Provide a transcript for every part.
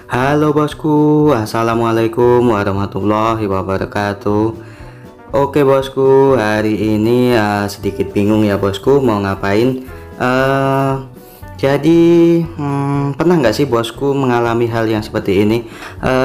Halo bosku, assalamualaikum warahmatullahi wabarakatuh. Oke bosku, hari ini sedikit bingung ya bosku mau ngapain. Eh, pernah nggak sih bosku mengalami hal yang seperti ini?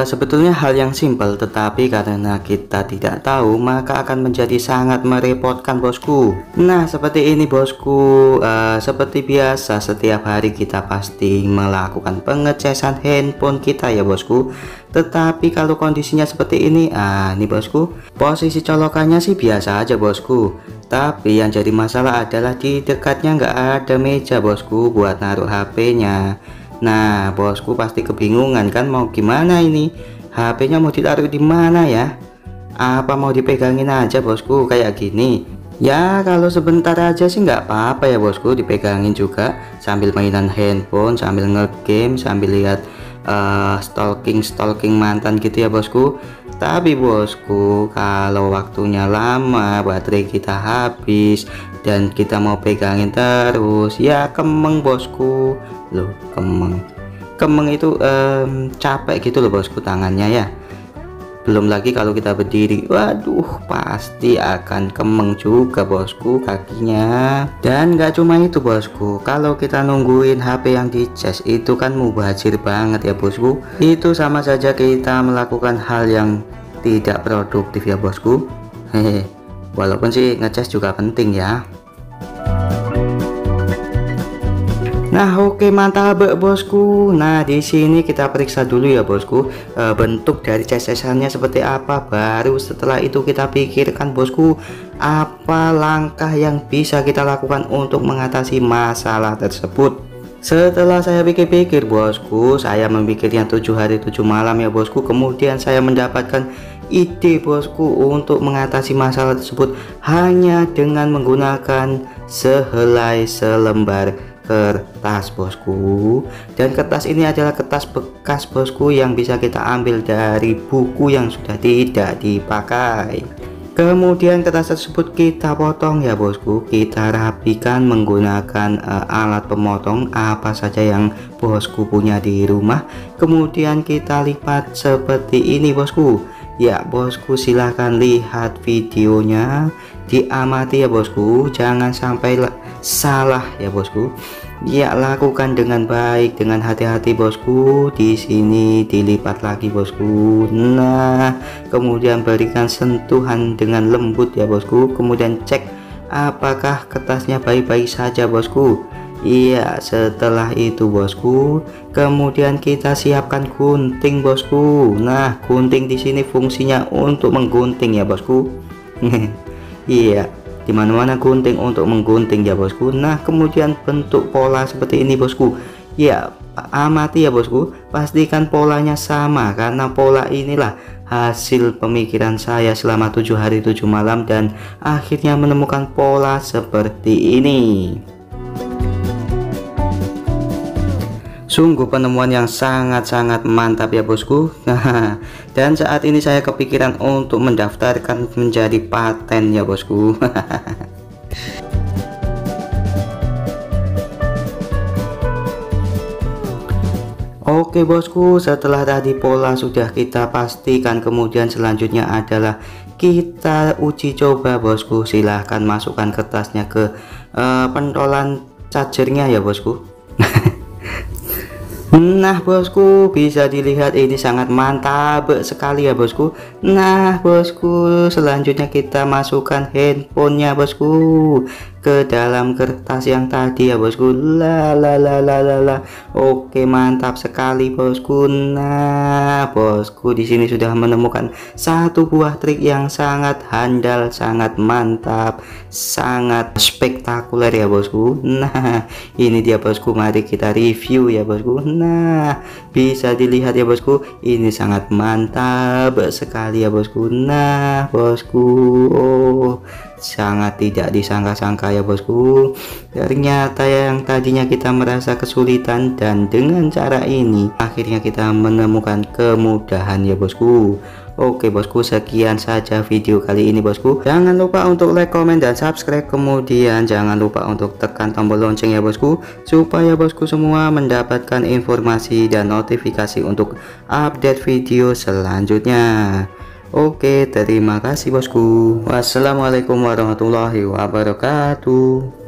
Sebetulnya hal yang simpel, tetapi karena kita tidak tahu maka akan menjadi sangat merepotkan bosku. Nah seperti ini bosku, seperti biasa setiap hari kita pasti melakukan pengecasan handphone kita ya bosku. Tetapi kalau kondisinya seperti ini bosku, posisi colokannya sih biasa aja bosku. Tapi yang jadi masalah adalah di dekatnya nggak ada meja bosku buat naruh HP-nya. Nah bosku pasti kebingungan kan mau gimana ini, HP-nya mau ditaruh di mana ya? Apa mau dipegangin aja bosku kayak gini? Ya kalau sebentar aja sih nggak apa-apa ya bosku, dipegangin juga sambil mainan handphone, sambil ngegame, sambil lihat stalking mantan gitu ya bosku. Tapi bosku kalau waktunya lama, baterai kita habis dan kita mau pegangin terus ya kemeng bosku. Loh kemeng itu capek gitu loh bosku tangannya ya. Belum lagi kalau kita berdiri, waduh pasti akan kemeng juga bosku kakinya. Dan gak cuma itu bosku, kalau kita nungguin HP yang dicas itu kan mubazir banget ya bosku. Itu sama saja kita melakukan hal yang tidak produktif ya bosku. Hehe. Walaupun sih ngecas juga penting ya. Nah oke mantap bosku. Nah di sini kita periksa dulu ya bosku, bentuk dari casesannya seperti apa. Baru setelah itu kita pikirkan bosku, apa langkah yang bisa kita lakukan untuk mengatasi masalah tersebut. Setelah saya pikir-pikir bosku, saya memikirnya 7 hari 7 malam ya bosku. Kemudian saya mendapatkan ide bosku untuk mengatasi masalah tersebut hanya dengan menggunakan sehelai selembar kertas bosku. Dan kertas ini adalah kertas bekas bosku yang bisa kita ambil dari buku yang sudah tidak dipakai. Kemudian kertas tersebut kita potong ya bosku, kita rapikan menggunakan alat pemotong apa saja yang bosku punya di rumah. Kemudian kita lipat seperti ini bosku. Ya bosku silahkan lihat videonya, diamati ya bosku, jangan sampai salah ya bosku. Ya lakukan dengan baik, dengan hati-hati bosku. Di sini dilipat lagi bosku. Nah kemudian berikan sentuhan dengan lembut ya bosku. Kemudian cek apakah kertasnya baik-baik saja bosku. Iya setelah itu bosku, kemudian kita siapkan gunting bosku. Nah gunting di sini fungsinya untuk menggunting ya bosku. Iya dimana-mana gunting untuk menggunting ya bosku. Nah kemudian bentuk pola seperti ini bosku. Ya amati ya bosku, pastikan polanya sama karena pola inilah hasil pemikiran saya selama 7 hari 7 malam dan akhirnya menemukan pola seperti ini. Sungguh penemuan yang sangat-sangat mantap ya bosku. Dan saat ini saya kepikiran untuk mendaftarkan menjadi paten ya bosku. Oke bosku, setelah tadi pola sudah kita pastikan, kemudian selanjutnya adalah kita uji coba bosku. Silahkan masukkan kertasnya ke pentolan chargernya ya bosku. Nah bosku bisa dilihat ini sangat mantap sekali ya bosku. Nah bosku selanjutnya kita masukkan handphonenya bosku ke dalam kertas yang tadi ya bosku. Oke mantap sekali bosku. Nah bosku di sini sudah menemukan satu buah trik yang sangat handal, sangat mantap, sangat spektakuler ya bosku. Nah ini dia bosku, mari kita review ya bosku. Nah bisa dilihat ya bosku, ini sangat mantap sekali ya bosku. Nah bosku, oh sangat tidak disangka-sangka ya bosku. Ternyata yang tadinya kita merasa kesulitan, dan dengan cara ini akhirnya kita menemukan kemudahan ya bosku. Oke bosku, sekian saja video kali ini bosku. Jangan lupa untuk like, komen, dan subscribe. Kemudian jangan lupa untuk tekan tombol lonceng ya bosku, supaya bosku semua mendapatkan informasi dan notifikasi untuk update video selanjutnya. Oke, terima kasih bosku. Wassalamualaikum warahmatullahi wabarakatuh.